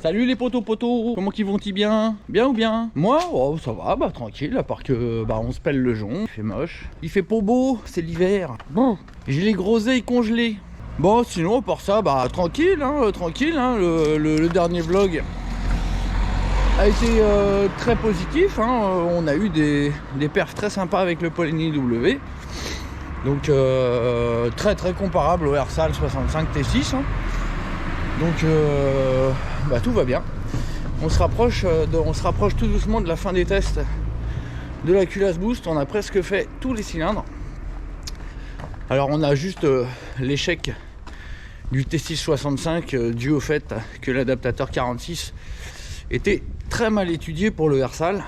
Salut les potos, comment qu'ils vont-ils bien? Bien ou bien? Moi, oh, ça va, bah tranquille, à part que bah on se pèle le jonc, il fait moche. Il fait pas beau, c'est l'hiver. Bon, j'ai les groseilles congelées. Bon, sinon, à part ça, bah tranquille, hein, le dernier vlog a été très positif, hein. On a eu des perfs très sympas avec le Poligny W. Donc très comparable au Ersal 65 T6, hein. Donc bah, tout va bien. On se rapproche tout doucement de la fin des tests de la culasse boost. On a presque fait tous les cylindres. Alors on a juste l'échec du T6 65 dû au fait que l'adaptateur 46 était très mal étudié pour le Ersal.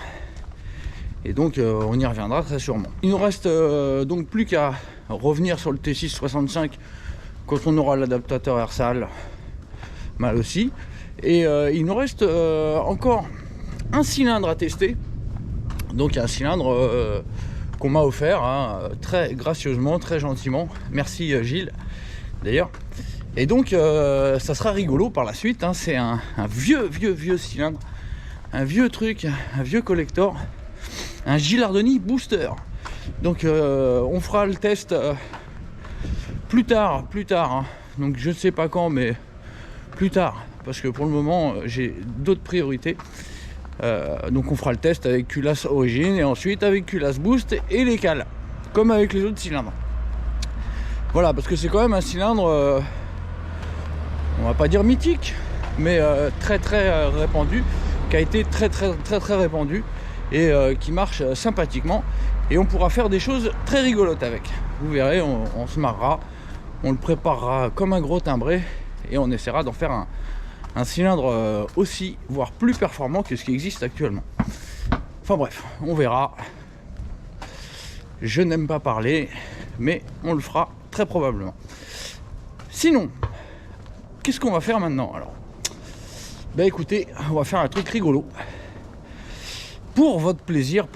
Et donc on y reviendra très sûrement. Il nous reste donc plus qu'à revenir sur le T6 65 quand on aura l'adaptateur Ersal mal aussi. Et il nous reste encore un cylindre à tester. Donc un cylindre qu'on m'a offert, hein, très gracieusement, très gentiment. Merci Gilles d'ailleurs. Et donc ça sera rigolo par la suite, hein. C'est un vieux cylindre, un vieux truc, un vieux collector, un Gilardoni Booster. Donc on fera le test plus tard, hein. Donc je ne sais pas quand, mais plus tard, parce que pour le moment j'ai d'autres priorités. Donc on fera le test avec culasse origine et ensuite avec culasse boost et les cales, comme avec les autres cylindres. Voilà, parce que c'est quand même un cylindre, on va pas dire mythique, mais très répandu, qui a été très répandu et qui marche sympathiquement. Et on pourra faire des choses très rigolotes avec. Vous verrez, on se marrera, on le préparera comme un gros timbré et on essaiera d'en faire un cylindre aussi, voire plus performant que ce qui existe actuellement. Enfin bref, on verra. Je n'aime pas parler, mais on le fera très probablement. Sinon, qu'est-ce qu'on va faire maintenant alors? Ben écoutez, on va faire un truc rigolo. Pour votre plaisir,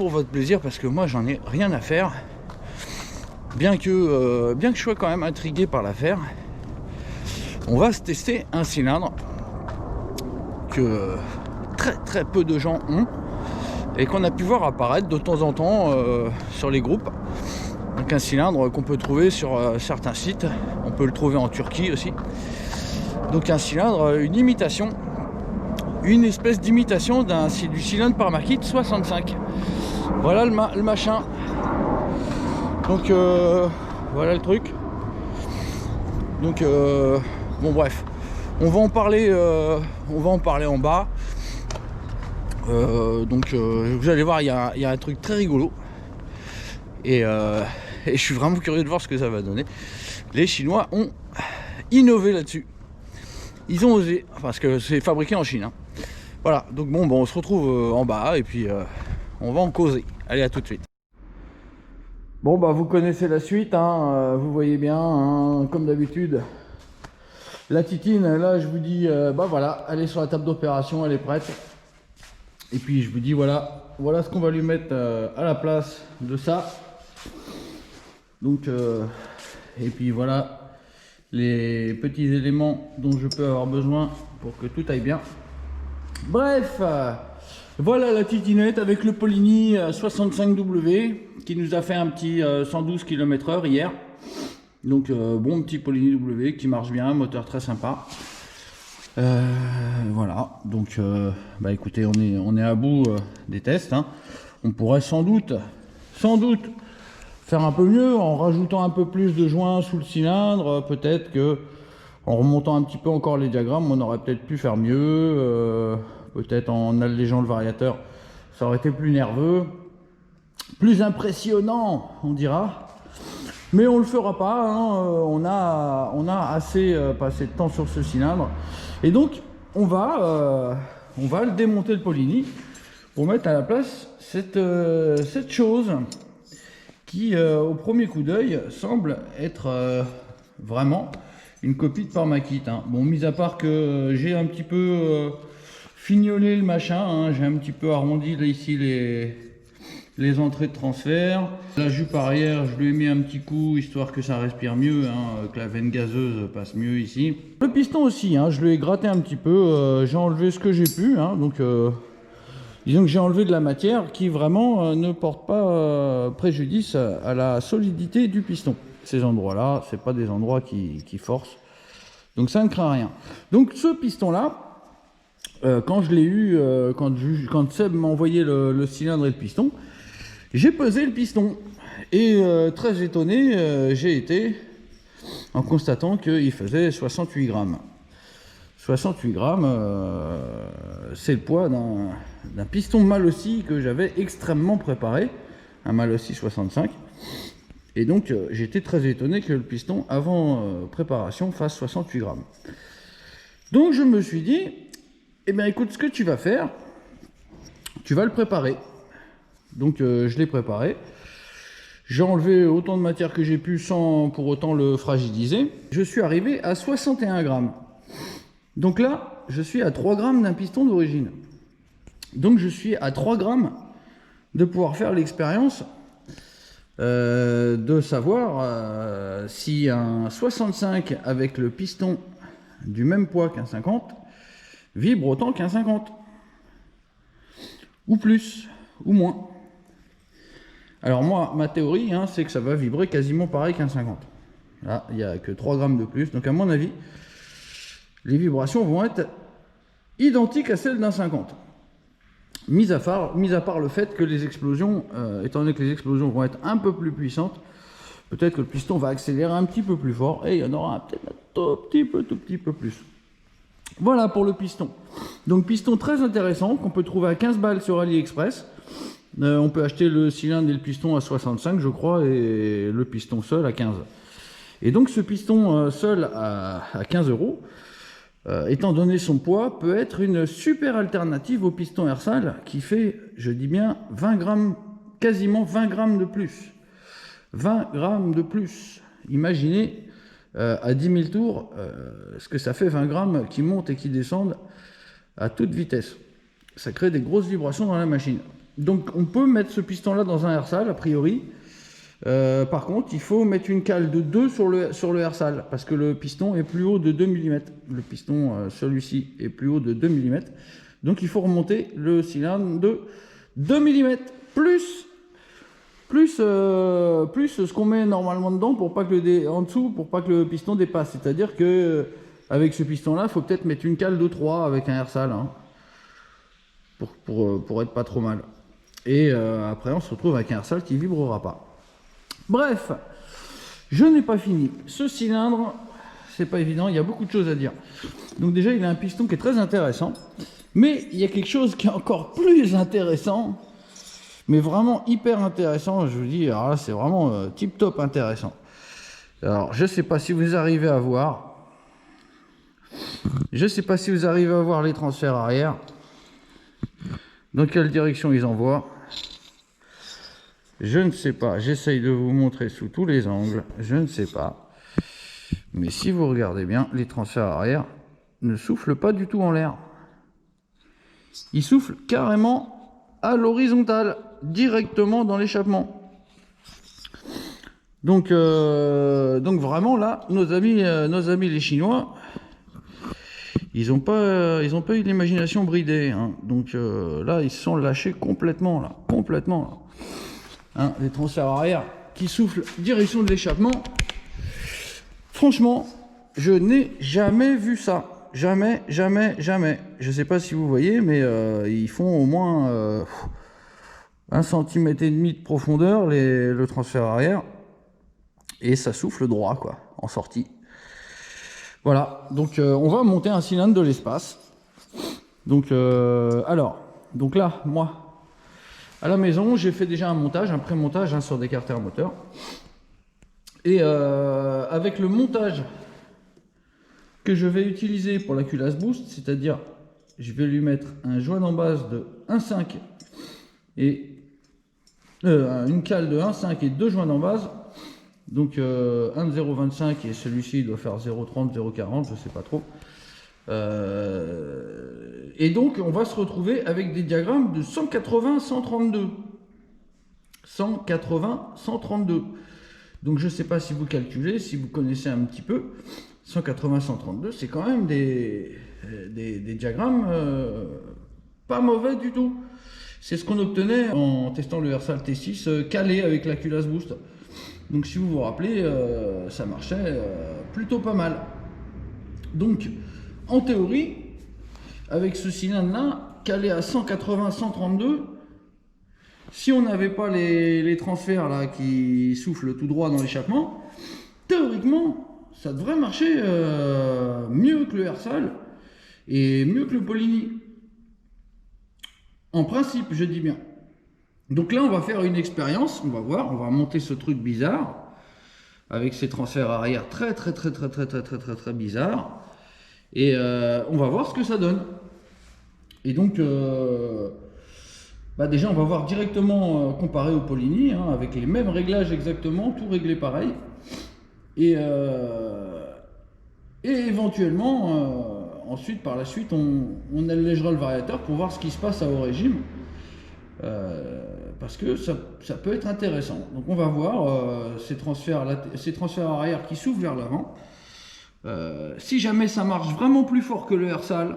parce que moi j'en ai rien à faire. Bien que je sois quand même intrigué par l'affaire. On va se tester un cylindre que très peu de gens ont et qu'on a pu voir apparaître de temps en temps sur les groupes. Donc un cylindre qu'on peut trouver sur certains sites. On peut le trouver en Turquie aussi. Donc un cylindre, une imitation, une espèce d'imitation du cylindre Parmakit 65. Voilà le machin. Donc voilà le truc. Donc bon bref, on va en parler en bas. Donc vous allez voir, il y a un truc très rigolo. Et je suis vraiment curieux de voir ce que ça va donner. Les Chinois ont innové là-dessus. Ils ont osé, parce que c'est fabriqué en Chine, hein. Voilà, donc bon, on se retrouve en bas et puis on va en causer. Allez, à tout de suite. Bon, bah vous connaissez la suite, hein, vous voyez bien, hein, comme d'habitude. La titine, là, je vous dis, bah voilà, elle est sur la table d'opération, elle est prête. Et puis je vous dis, voilà ce qu'on va lui mettre à la place de ça. Donc, et puis voilà les petits éléments dont je peux avoir besoin pour que tout aille bien. Bref, voilà la titinette avec le Poligny 65W qui nous a fait un petit 112 km/h hier. Donc bon petit Poligny W qui marche bien, moteur très sympa. Voilà, donc bah écoutez, on est à bout des tests, hein. On pourrait sans doute faire un peu mieux en rajoutant un peu plus de joints sous le cylindre. Peut-être que en remontant un petit peu encore les diagrammes, on aurait peut-être pu faire mieux. Peut-être en allégeant le variateur, ça aurait été plus nerveux, plus impressionnant, on dira. Mais on le fera pas, hein. On a assez passé de temps sur ce cylindre. Et donc, on va le démonter, le Poligny, pour mettre à la place cette chose qui, au premier coup d'œil, semble être vraiment une copie de Parmakit, hein. Bon, mis à part que j'ai un petit peu fignolé le machin, hein. J'ai un petit peu arrondi là, ici les entrées de transfert. La jupe arrière, je lui ai mis un petit coup histoire que ça respire mieux, hein, que la veine gazeuse passe mieux ici. Le piston aussi, hein, je lui ai gratté un petit peu, j'ai enlevé ce que j'ai pu, hein, donc disons que j'ai enlevé de la matière qui vraiment ne porte pas préjudice à la solidité du piston. Ces endroits-là, c'est pas des endroits qui forcent, donc ça ne craint rien. Donc ce piston-là, quand je l'ai eu, quand Seb m'a envoyé le cylindre et le piston, j'ai pesé le piston et très étonné j'ai été en constatant qu'il faisait 68 grammes. 68 grammes, c'est le poids d'un piston Malossi que j'avais extrêmement préparé, un Malossi 65. Et donc j'étais très étonné que le piston avant préparation fasse 68 grammes. Donc je me suis dit, eh bien écoute, ce que tu vas faire, tu vas le préparer. Donc je l'ai préparé. J'ai enlevé autant de matière que j'ai pu sans pour autant le fragiliser. Je suis arrivé à 61 grammes. Donc là, je suis à 3 grammes d'un piston d'origine. Donc je suis à 3 grammes de pouvoir faire l'expérience de savoir si un 65 avec le piston du même poids qu'un 50 vibre autant qu'un 50. Ou plus, ou moins. Alors moi, ma théorie, hein, c'est que ça va vibrer quasiment pareil qu'un 50. Là, il n'y a que 3 grammes de plus. Donc à mon avis, les vibrations vont être identiques à celles d'un 50. Mis à part le fait que les explosions, étant donné que les explosions vont être un peu plus puissantes, peut-être que le piston va accélérer un petit peu plus fort et il y en aura peut-être un tout petit peu plus. Voilà pour le piston. Donc piston très intéressant qu'on peut trouver à 15 balles sur AliExpress. On peut acheter le cylindre et le piston à 65 je crois et le piston seul à 15. Et donc ce piston seul à 15 €, étant donné son poids, peut être une super alternative au piston Ersal qui fait, je dis bien, 20 grammes, quasiment 20 grammes de plus. 20 grammes de plus. Imaginez à 10 000 tours ce que ça fait 20 grammes qui montent et qui descendent à toute vitesse. Ça crée des grosses vibrations dans la machine. Donc on peut mettre ce piston-là dans un Ersal, a priori. Par contre, il faut mettre une cale de 2 sur le Ersal, parce que le piston est plus haut de 2 mm. Le piston, celui-ci, est plus haut de 2 mm. Donc il faut remonter le cylindre de 2 mm, plus ce qu'on met normalement dedans, pour pas que en dessous, pour pas que le piston dépasse. C'est-à-dire que avec ce piston-là, il faut peut-être mettre une cale de 3 avec un Ersal, hein, pour être pas trop mal. Et après, on se retrouve avec un Ersal qui vibrera pas. Bref, je n'ai pas fini. Ce cylindre, c'est pas évident, il y a beaucoup de choses à dire. Donc déjà, il a un piston qui est très intéressant, mais il y a quelque chose qui est encore plus intéressant, mais vraiment hyper intéressant, je vous dis, alors là, c'est vraiment tip top intéressant. Alors, je sais pas si vous arrivez à voir, les transferts arrière, dans quelle direction ils envoient. Je ne sais pas, j'essaye de vous montrer sous tous les angles, je ne sais pas. Mais si vous regardez bien, les transferts arrière ne soufflent pas du tout en l'air. Ils soufflent carrément à l'horizontale, directement dans l'échappement. Donc vraiment là, nos amis les Chinois, ils n'ont pas eu l'imagination bridée, hein. Donc là, ils se sont lâchés complètement là. Hein, les transferts arrière qui soufflent direction de l'échappement. Franchement, je n'ai jamais vu ça. Jamais. Je sais pas si vous voyez, mais ils font au moins 1,5 cm de profondeur, le transfert arrière. Et ça souffle droit, quoi, en sortie. Voilà, donc on va monter un cylindre de l'espace. Donc là, moi, à la maison, j'ai fait déjà un pré-montage, hein, sur des carters moteurs. Et avec le montage que je vais utiliser pour la culasse boost, c'est-à-dire je vais lui mettre un joint d'embase de 1,5 et une cale de 1,5 et 2 joints d'embase. Donc un de 0,25 et celui-ci doit faire 0,30, 0,40, je sais pas trop. Et donc on va se retrouver avec des diagrammes de 180, 132. 180, 132. Donc je ne sais pas si vous calculez, si vous connaissez un petit peu. 180, 132, c'est quand même des diagrammes pas mauvais du tout. C'est ce qu'on obtenait en testant le Hersal T6 calé avec la culasse boost. Donc si vous vous rappelez, ça marchait plutôt pas mal. Donc en théorie, avec ce cylindre-là, calé à 180, 132, si on n'avait pas les transferts là qui soufflent tout droit dans l'échappement, théoriquement, ça devrait marcher mieux que le Hersal et mieux que le Polini. En principe, je dis bien. Donc là, on va faire une expérience, on va voir, on va monter ce truc bizarre avec ces transferts arrière très bizarres et on va voir ce que ça donne. Et donc, déjà, on va voir directement comparé au Polini, hein, avec les mêmes réglages exactement, tout réglé pareil. Et éventuellement, ensuite, par la suite, on allégera le variateur pour voir ce qui se passe à haut régime. Parce que ça peut être intéressant. Donc on va voir ces transferts arrière qui s'ouvrent vers l'avant. Si jamais ça marche vraiment plus fort que le Hersal,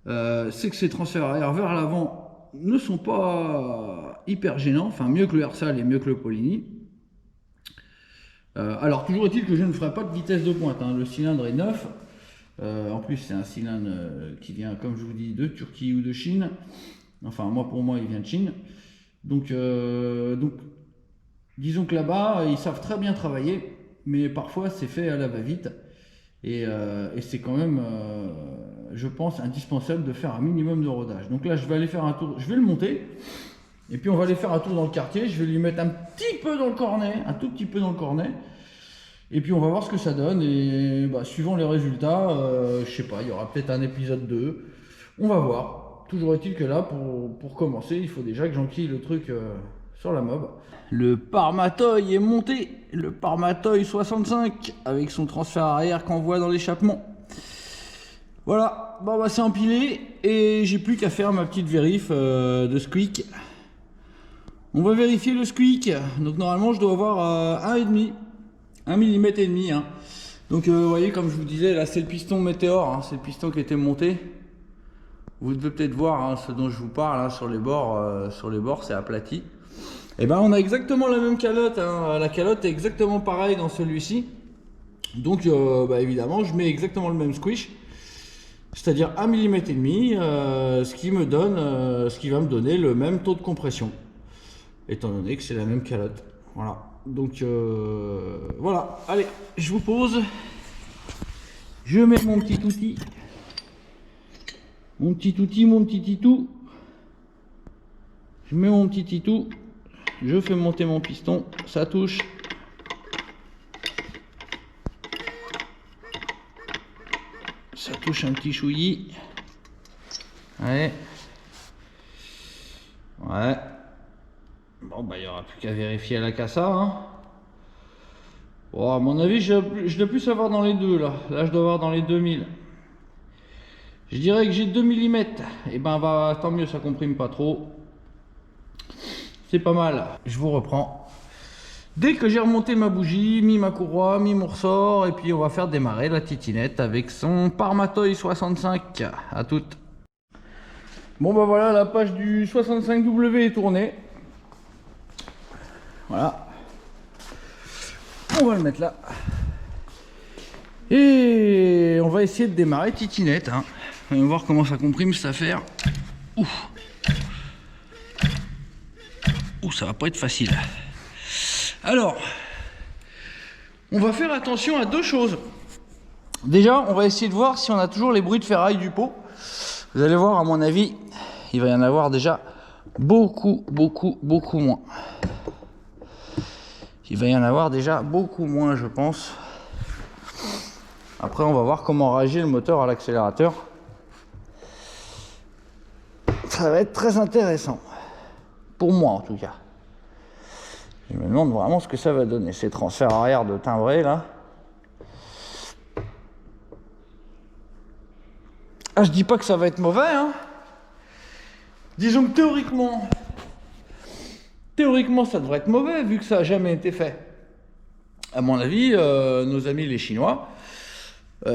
c'est que ces transferts arrière vers l'avant ne sont pas hyper gênants, enfin mieux que le Hersal et mieux que le Polini. Alors toujours est-il que je ne ferai pas de vitesse de pointe, hein. Le cylindre est neuf. En plus c'est un cylindre qui vient, comme je vous dis, de Turquie ou de Chine. Enfin pour moi il vient de Chine. Donc disons que là-bas ils savent très bien travailler, mais parfois c'est fait à la va-vite. Et c'est quand même, je pense, indispensable de faire un minimum de rodage. Donc là je vais aller faire un tour, je vais le monter. Et puis on va aller faire un tour dans le quartier, je vais lui mettre un petit peu dans le cornet, un tout petit peu dans le cornet. Et puis on va voir ce que ça donne. Et suivant les résultats, je sais pas, il y aura peut-être un épisode 2. On va voir. Toujours est-il que là, pour commencer, il faut déjà que j'enquille le truc sur la mob. Le Parmatoy est monté, le Parmatoy 65, avec son transfert arrière qu'on voit dans l'échappement. Voilà, c'est empilé, et j'ai plus qu'à faire ma petite vérif de squeak. On va vérifier le squeak, donc normalement je dois avoir 1,5 mm et demi. Hein. Donc vous voyez, comme je vous disais, là c'est le piston Météor, hein, c'est le piston qui était monté. Vous devez peut-être voir ce dont je vous parle, hein, sur les bords c'est aplati. Et on a exactement la même calotte, hein. La calotte est exactement pareille dans celui-ci. Donc évidemment je mets exactement le même squish, c'est-à-dire 1,5 mm et demi, ce qui va me donner le même taux de compression, étant donné que c'est la même calotte. Voilà. Donc voilà, allez, je vous pose, je mets mon petit outil. Mon petit titou. Je mets mon petit titou. Je fais monter mon piston. Ça touche. Ça touche un petit chouillis. Ouais. Ouais. Bon, il n'y aura plus qu'à vérifier à la cassa. Hein. Bon, à mon avis, je dois plus savoir dans les deux là. Là, je dois avoir dans les 2000. Je dirais que j'ai 2 mm, et tant mieux, ça comprime pas trop. C'est pas mal. Je vous reprends. Dès que j'ai remonté ma bougie, mis ma courroie, mis mon ressort, et puis on va faire démarrer la titinette avec son Parmatoy 65. À toutes. Bon voilà, la page du 65W est tournée. Voilà. On va le mettre là. Et on va essayer de démarrer titinette, hein. On va voir comment ça comprime cette affaire. Ouh, ça va pas être facile. Alors, on va faire attention à deux choses. Déjà, on va essayer de voir si on a toujours les bruits de ferraille du pot. Vous allez voir, à mon avis, il va y en avoir déjà beaucoup moins. Il va y en avoir déjà beaucoup moins, je pense. Après, on va voir comment réagit le moteur à l'accélérateur. Ça va être très intéressant. Pour moi, en tout cas. Je me demande vraiment ce que ça va donner, ces transferts arrière de timbré, là. Ah, je dis pas que ça va être mauvais, hein. Disons que théoriquement, Théoriquement, ça devrait être mauvais vu que ça n'a jamais été fait. À mon avis, nos amis les Chinois,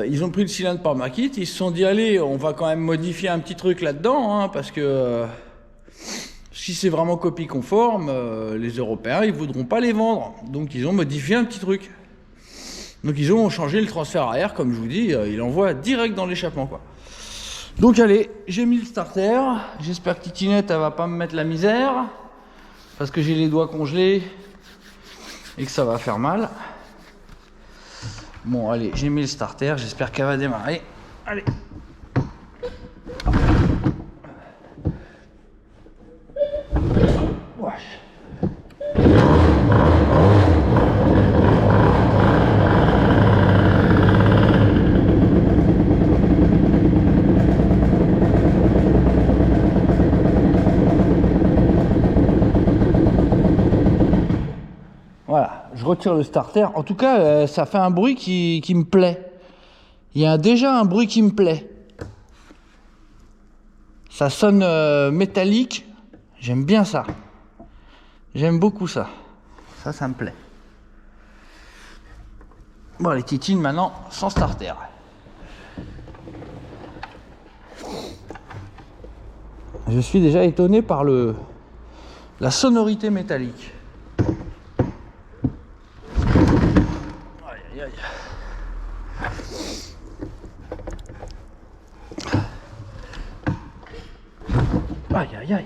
ils ont pris le cylindre par Makit, ils se sont dit allez, on va quand même modifier un petit truc là-dedans, hein, parce que si c'est vraiment copie conforme, les Européens ils voudront pas les vendre. Donc ils ont modifié un petit truc. Donc ils ont changé le transfert arrière, comme je vous dis, il envoie direct dans l'échappement quoi. Donc allez, j'ai mis le starter. J'espère que Titinette elle va pas me mettre la misère, parce que j'ai les doigts congelés et que ça va faire mal. Bon allez, j'ai mis le starter, j'espère qu'elle va démarrer. Allez. Voilà, je retire le starter. En tout cas, ça fait un bruit qui me plaît. Il y a déjà un bruit qui me plaît. Ça sonne métallique. J'aime bien ça. J'aime beaucoup ça. Ça me plaît. Bon, les Titines maintenant sans starter. Je suis déjà étonné par la sonorité métallique. Aïe, aïe, aïe. Aïe, aïe, aïe.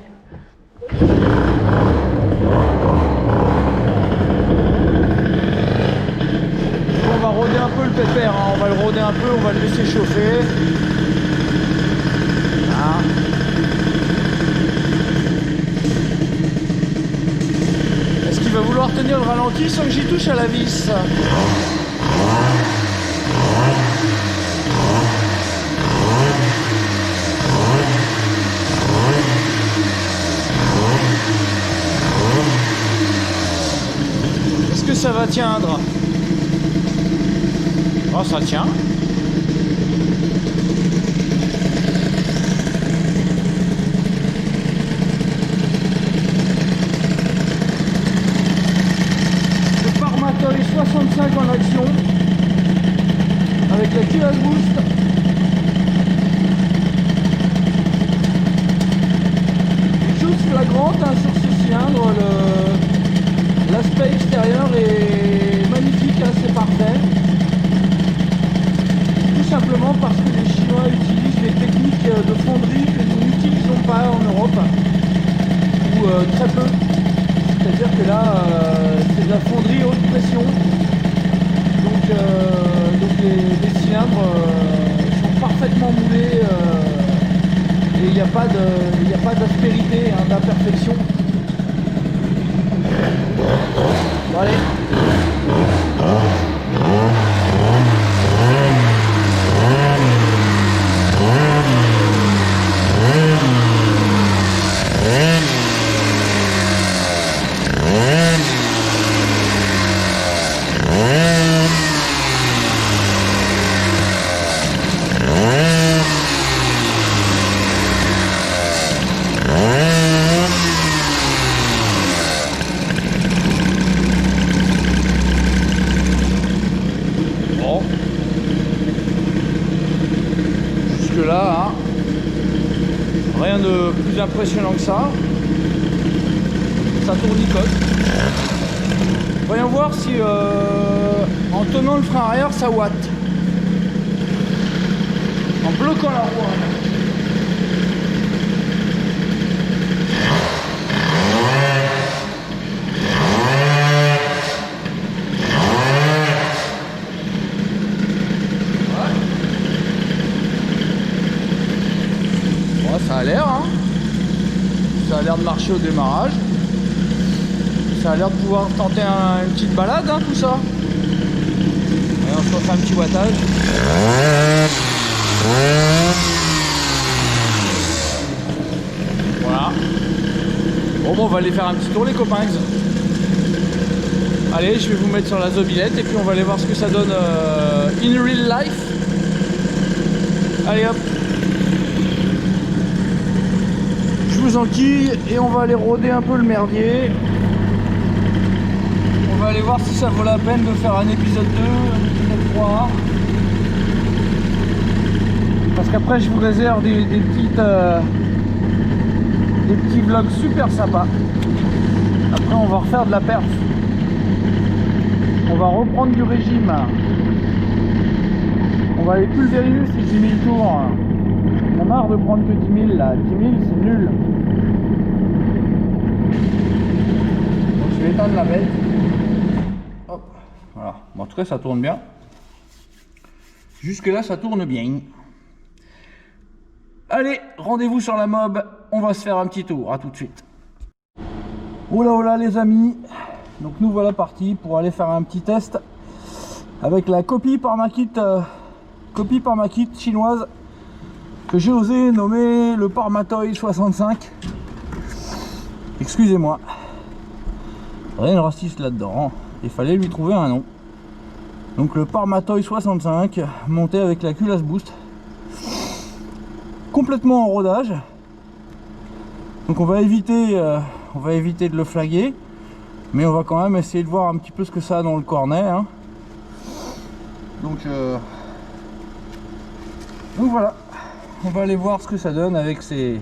On va rôder un peu le pépère, hein. On va le rôder un peu, on va le laisser chauffer. Voilà. Est-ce qu'il va vouloir tenir le ralenti sans que j'y touche à la vis? Est-ce que ça va tiendre? Oh, ça tient. Le Farmatoy 65 en action avec la QS Boost. Chose flagrante hein, sur ce cylindre, l'aspect extérieur est magnifique, hein, c'est parfait. Tout simplement parce que les Chinois utilisent des techniques de fonderie que nous n'utilisons pas en Europe, ou très peu. C'est-à-dire que là, c'est de la fonderie haute pression. Donc les cylindres sont parfaitement moulés et il n'y a pas d'aspérité, hein, d'imperfection. Bon, allez. Là, hein, rien de plus impressionnant que ça. Ça tournicote. Voyons voir si en tenant le frein arrière ça watt. En bloquant la roue. Ça a l'air, hein. Ça a l'air de marcher au démarrage. Ça a l'air de pouvoir tenter une petite balade, hein, tout ça. Et on se refait un petit wattage. Voilà. Bon, on va aller faire un petit tour, les copains. Allez, je vais vous mettre sur la zobilette et puis on va aller voir ce que ça donne in real life. Allez hop. Je vous enquille et on va aller rôder un peu le merdier. aller voir si ça vaut la peine de faire un épisode 2, un épisode 3. Parce qu'après je vous réserve des petits vlogs super sympas. Après on va refaire de la perf. On va reprendre du régime. On va aller pulvériser ces 10 000 tours. On a marre de prendre que 10 000 là. 10 000 c'est nul. Donc je vais éteindre la bête. Hop, voilà. Bon, en tout cas ça tourne bien. Jusque là ça tourne bien. Allez, rendez-vous sur la mob. On va se faire un petit tour. À tout de suite. Oh là les amis. Donc nous voilà partis pour aller faire un petit test avec la copie par ma kit chinoise que j'ai osé nommer le Parmatoy 65. Excusez-moi, rien de raciste là-dedans, il fallait lui trouver un nom. Donc le Parmatoy 65 monté avec la culasse boost, complètement en rodage. Donc on va éviter de le flaguer. Mais on va quand même essayer de voir un petit peu ce que ça a dans le cornet. Hein. Donc voilà, on va aller voir ce que ça donne avec ces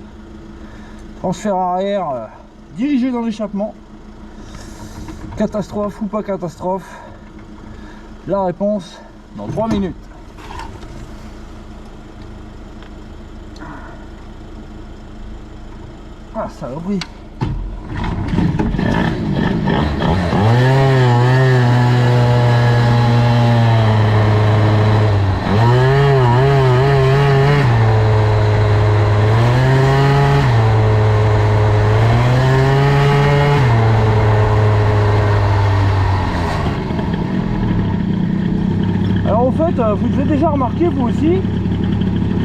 transferts arrière dirigés dans l'échappement. Catastrophe ou pas catastrophe? La réponse dans 3 minutes. Ah saloperie. Alors au fait, vous avez déjà remarqué vous aussi,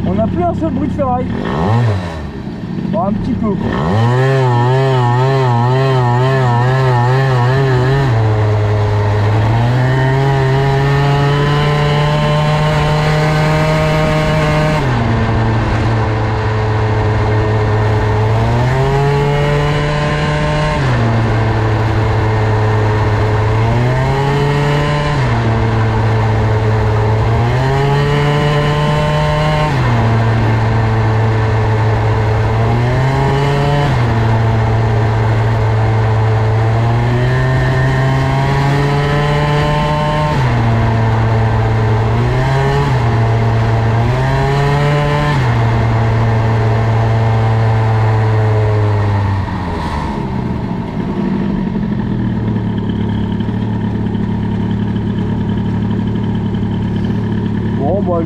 on n'a plus un seul bruit de ferraille. Bon, un petit peu quoi.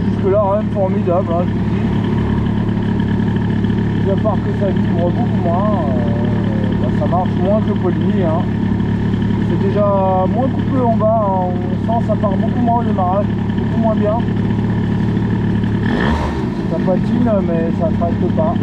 Jusque là rien de formidable hein, je vous dis. Mis à part que ça vibre beaucoup moins, ça marche moins que le poly hein. C'est déjà moins coupé en bas hein. On sent ça part beaucoup moins au démarrage, beaucoup moins bien. Ça patine mais ça ne traite pas.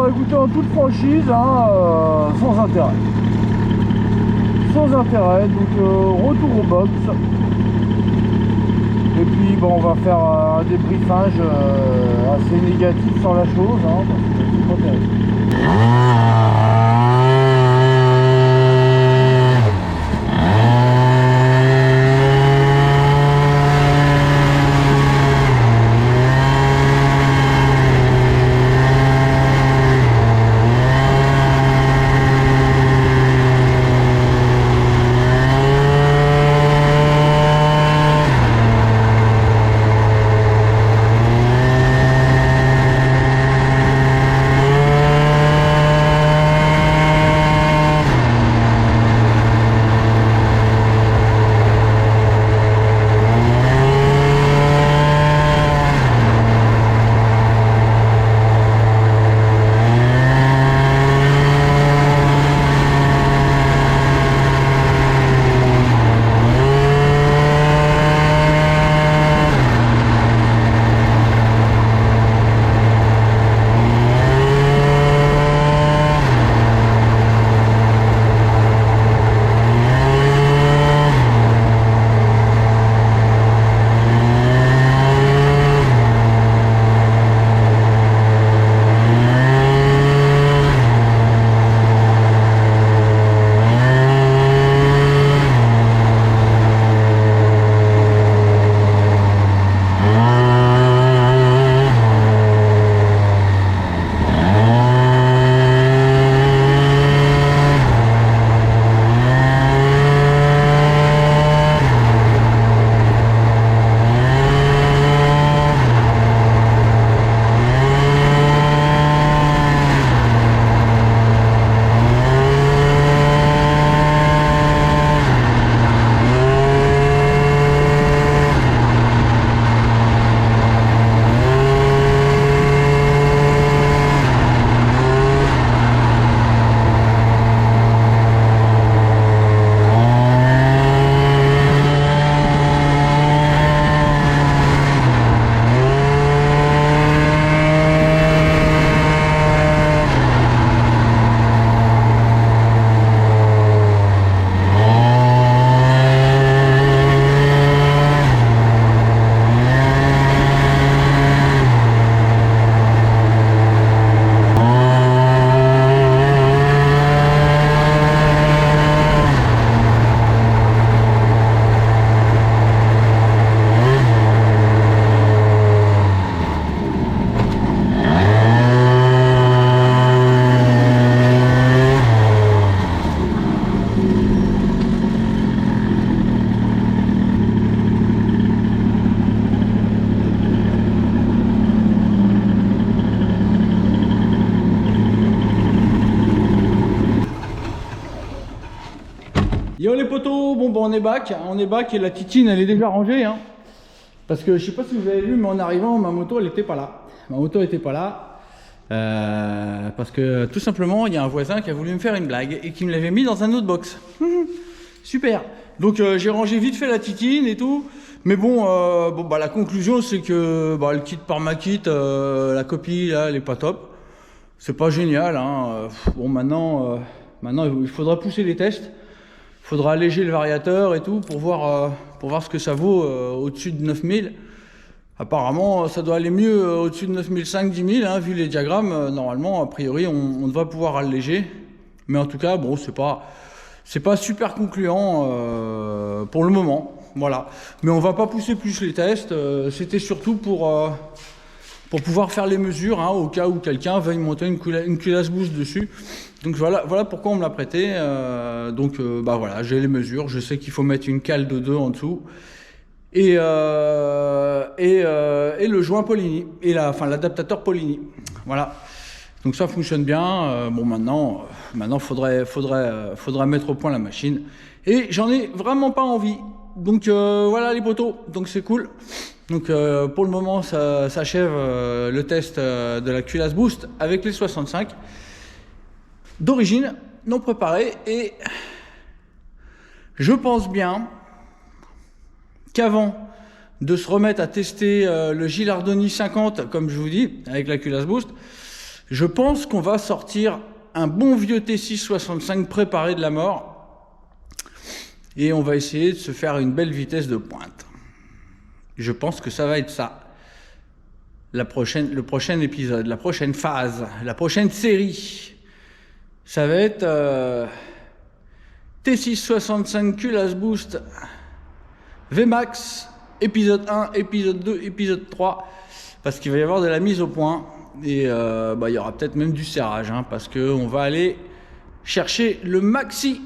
Écoutez, en toute franchise, hein, sans intérêt. Sans intérêt, donc retour au box. Et puis bon, on va faire un débriefage assez négatif sur la chose, hein, parce que c'est pas terrible. potos, bon on est back, et la titine elle est déjà rangée, hein. Parce que je sais pas si vous avez vu, mais en arrivant, ma moto elle était pas là. Parce que tout simplement, il y a un voisin qui a voulu me faire une blague et qui me l'avait mis dans un autre box. Super. Donc j'ai rangé vite fait la titine et tout. Mais bon, la conclusion c'est que le kit par ma kit, la copie là, elle est pas top. C'est pas génial, hein. Bon maintenant il faudra pousser les tests. Il faudra alléger le variateur et tout pour voir ce que ça vaut au-dessus de 9000. Apparemment, ça doit aller mieux au-dessus de 9005, 10 000, hein, vu les diagrammes. Normalement, a priori, on devrait pouvoir alléger. Mais en tout cas, bon, c'est pas super concluant pour le moment. Voilà. Mais on va pas pousser plus les tests. C'était surtout pour pouvoir faire les mesures, hein, au cas où quelqu'un veuille monter une culasse boost dessus. Donc voilà pourquoi on me l'a prêté. Voilà, j'ai les mesures. Je sais qu'il faut mettre une cale de 2 en dessous. Et le joint Polini et l'adaptateur Polini. Voilà. Donc ça fonctionne bien. Maintenant faudrait mettre au point la machine. Et j'en ai vraiment pas envie. Donc voilà les potos. Donc c'est cool. Donc pour le moment ça s'achève le test de la culasse boost avec les 65 d'origine non préparée, et je pense bien qu'avant de se remettre à tester le Gilardoni 50, comme je vous dis, avec la culasse boost, je pense qu'on va sortir un bon vieux T6 65 préparé de la mort, et on va essayer de se faire une belle vitesse de pointe. Je pense que ça va être ça. Le prochain épisode, la prochaine phase, la prochaine série, ça va être T6 65 culasse boost VMAX, épisode 1, épisode 2, épisode 3, parce qu'il va y avoir de la mise au point, et il y aura peut-être même du serrage, hein, parce qu'on va aller chercher le maxi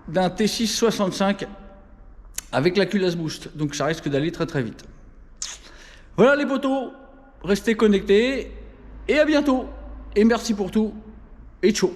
d'un T6 65 avec la culasse boost, donc ça risque d'aller très très vite. Voilà les potos, restez connectés, et à bientôt, et merci pour tout, et ciao.